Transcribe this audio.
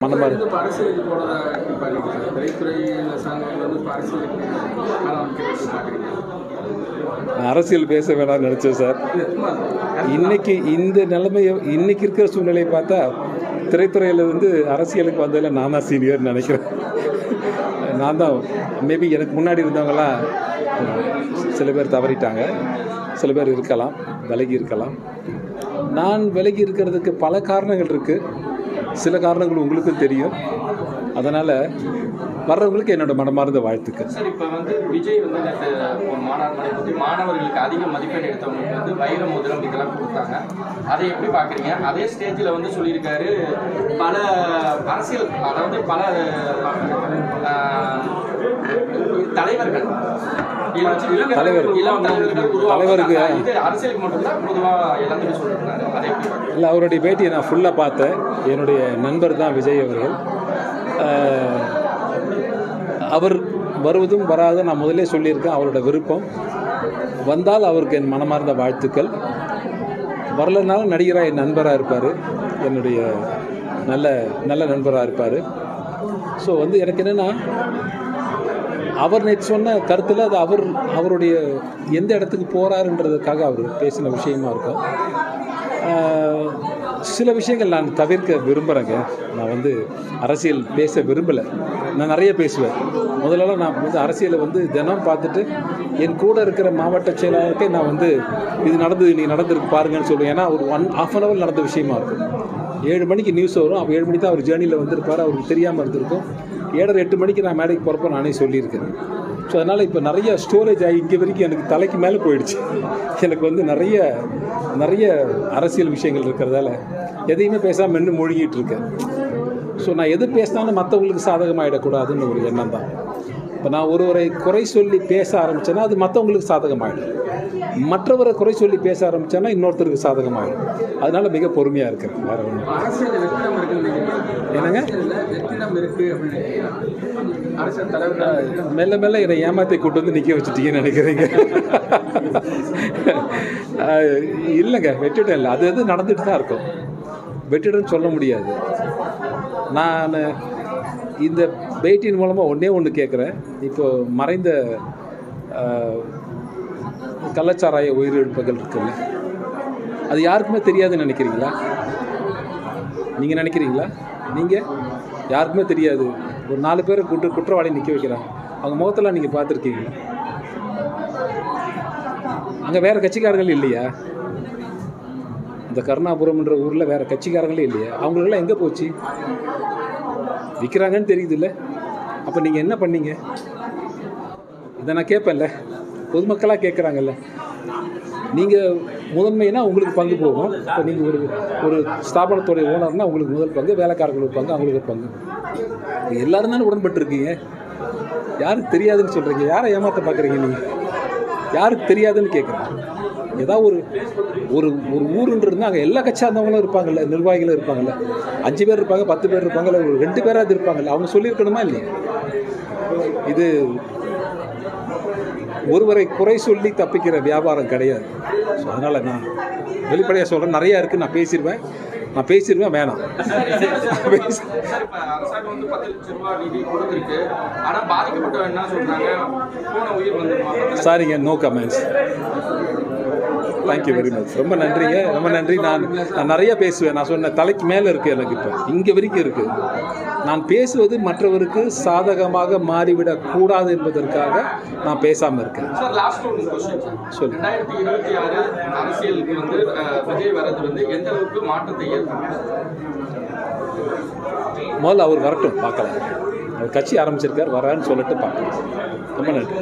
மனமாறு அரசியல் பேச வேணாம்னு நினச்சேன் சார். இன்னைக்கு இந்த நிலைமையை இன்னைக்கு இருக்கிற சூழ்நிலையை பார்த்தா திரைத்துறையில் அரசியலுக்கு வந்ததில் நான் தான் சீனியர்னு நினைக்கிறேன். நான் தான் மேபி எனக்கு முன்னாடி இருந்தவங்களாம் சில பேர் தவறிட்டாங்க, சில பேர் இருக்கலாம், விலகி இருக்கலாம். நான் விலகி இருக்கிறதுக்கு பல காரணங்கள் இருக்குது. சில காரணங்கள் உங்களுக்கும் தெரியும். அதனால் வர்றவங்களுக்கு என்னோட மனமார்ந்த வாழ்த்துக்கள். சார், இப்போ விஜய் ஒரு மாணவர்களுக்கு அதிக மதிப்பெண் எடுத்தவங்களுக்கு வைர மோதிரம் இதெல்லாம் கொடுத்தாங்க. அதை எப்படி பார்க்குறீங்க? அதே ஸ்டேஜில் சொல்லியிருக்காரு பல அரசியல், அதாவது பல தலைவருக்கு அரசியலுக்கு மட்டும்தான் பொதுவாக எல்லாத்தையும் சொல்லியிருக்காரு. அதை எப்படி இல்லை, அவருடைய பேட்டியை நான் ஃபுல்லாக பார்த்தேன். என்னுடைய நண்பர் தான் விஜய் அவர்கள். அவர் வருவதும் வராதும் நான் முதலே சொல்லியிருக்கேன். அவரோட விருப்பம். வந்தால் அவருக்கு என் மனமார்ந்த வாழ்த்துக்கள். வரலனாலும் நடிகராக என் நண்பராக இருப்பார், என்னுடைய நல்ல நல்ல நண்பராக இருப்பார். ஸோ எனக்கு என்னென்னா, அவர் நேற்று சொன்ன கருத்தில் அது அவருடைய எந்த இடத்துக்கு போகிறாருன்றதுக்காக அவர் பேசின விஷயமா இருக்கும். சில விஷயங்கள் நான் தவிர்க்க விரும்புகிறேங்க. நான் அரசியல் பேச விரும்பலை. நான் நிறைய பேசுவேன். முதல்லலாம் நான் அரசியலை தினம் பார்த்துட்டு என் கூட இருக்கிற மாவட்ட செயலாளருக்கே நான் இது நடந்தது, நீ நடந்திருக்கு பாருங்கன்னு சொல்லுவேன். ஏன்னா ஒரு 1/2 hour நடந்த விஷயமா இருக்கும். 7 மணிக்கு நியூஸ் வரும். அப்போ 7 மணிக்கு தான் அவர் ஜேர்னியில் வந்திருப்பார். அவருக்கு தெரியாமல் இருந்திருக்கும். 7:30 8 மணிக்கு நான் மேடைக்கு போகிறப்போ நானே சொல்லியிருக்கேன். ஸோ அதனால் இப்போ நிறைய ஸ்டோரேஜ் ஆகி இங்கே வரைக்கும் எனக்கு தலைக்கு மேலே போயிடுச்சு. எனக்கு நிறைய அரசியல் விஷயங்கள் இருக்கிறதால எதையுமே பேசாமல் மென்று மூழ்கிட்டு இருக்கேன். ஸோ நான் எது பேசினாலும் மற்றவங்களுக்கு சாதகமாகிடக்கூடாதுன்னு ஒரு எண்ணம் தான். இப்போ நான் ஒருவரை குறை சொல்லி பேச ஆரம்பித்தேன்னா அது மற்றவங்களுக்கு சாதகமாகிடும். மற்றவரை குறை சொல்லி பேச ஆரம்பித்தேன்னா இன்னொருத்தருக்கு சாதகமாகிடும். அதனால் மிக பொறுமையாக இருக்கிறேன். வேறு ஒன்று என்னங்க, மெல்ல மெல்ல என்னை ஏமாற்றி கூட்டு நிற்க வச்சுட்டீங்கன்னு நினைக்கிறீங்க. இல்லைங்க, வெற்றிடம் இல்லை. அது நடந்துட்டு தான் இருக்கும். வெற்றிடம்னு சொல்ல முடியாது. நான் இந்த பேட்டியின் மூலமாக ஒன்று கேட்குறேன். இப்போது மறைந்த கள்ளச்சாராய உயிரிழப்புகள் இருக்குல்ல, அது யாருக்குமே தெரியாதுன்னு நினைக்கிறீங்களா? நீங்கள் நினைக்கிறீங்களா? நீங்கள் யாருக்குமே தெரியாது. ஒரு 4 பேரை குற்றவாளி நிற்க வைக்கிறாங்க. அவங்க முகத்தெல்லாம் நீங்கள் பார்த்துருக்கீங்களா? அங்கே வேறு கட்சிக்காரர்கள் இல்லையா? இந்த கருணாபுரம்ன்ற ஊரில் வேறு கட்சிக்காரங்களே இல்லையா? அவங்களுக்கெல்லாம் எங்கே போச்சு? விற்கிறாங்கன்னு தெரியுது இல்லை? அப்போ நீங்கள் என்ன பண்ணீங்க? இதை நான் கேட்பேன்ல, பொதுமக்களாக கேட்குறாங்கல்ல. நீங்கள் முதன்மைனா உங்களுக்கு பங்கு போகும். இப்போ நீங்கள் ஒரு ஸ்தாபனத்தோடைய ஓனர்னால் உங்களுக்கு முதல் பங்கு, வேலைக்காரங்களுக்கு பங்கு, அவங்களுக்கு பங்கு. எல்லோரும் தானே உடன்பட்டுருக்கீங்க. யாருக்கு தெரியாதுன்னு சொல்கிறீங்க? யாரை ஏமாற்ற பார்க்குறீங்க நீங்கள்? யாருக்கு தெரியாதுன்னு கேட்குறேன். ஏதாவது ஒரு ஊருன்றது அங்கே எல்லா கட்சியார்ந்தவங்களும் இருப்பாங்கல்ல, நிர்வாகிகளும் இருப்பாங்கல்ல. 5 பேர் இருப்பாங்க, 10 பேர் இருப்பாங்கல்ல, ஒரு 2 பேராது இருப்பாங்கல்ல. அவங்க சொல்லியிருக்கணுமா இல்லையா? இது ஒருவரை குறை சொல்லி தப்பிக்கிற வியாபாரம் கிடையாது. ஸோ அதனால் நான் வெளிப்படையாக சொல்கிறேன். நிறையா இருக்குது. நான் பேசிடுவேன். வேணாம். சாரிங்க, no comments. Thank you very much. ரொம்ப நன்றிங்க, ரொம்ப நன்றி. நான் நிறையா பேசுவேன். நான் சொன்ன தலைக்கு மேலே இருக்குது. எனக்கு இப்போ இங்கே வரைக்கும் இருக்குது. நான் பேசுவது மற்றவருக்கு சாதகமாக மாறிவிடக்கூடாது என்பதற்காக நான் பேசாமல் இருக்கேன். சொல்லு. 2026 அரசியலுக்கு விஜய் வரது எந்த அளவுக்கு மாற்றத்தை ஏற்படுத்தும்? முதல்ல அவர் வரட்டும், பார்க்கலாம். அவர் கட்சி ஆரம்பிச்சிருக்கார், வரான்னு சொல்லிட்டு பார்க்கலாம். ரொம்ப நன்றி.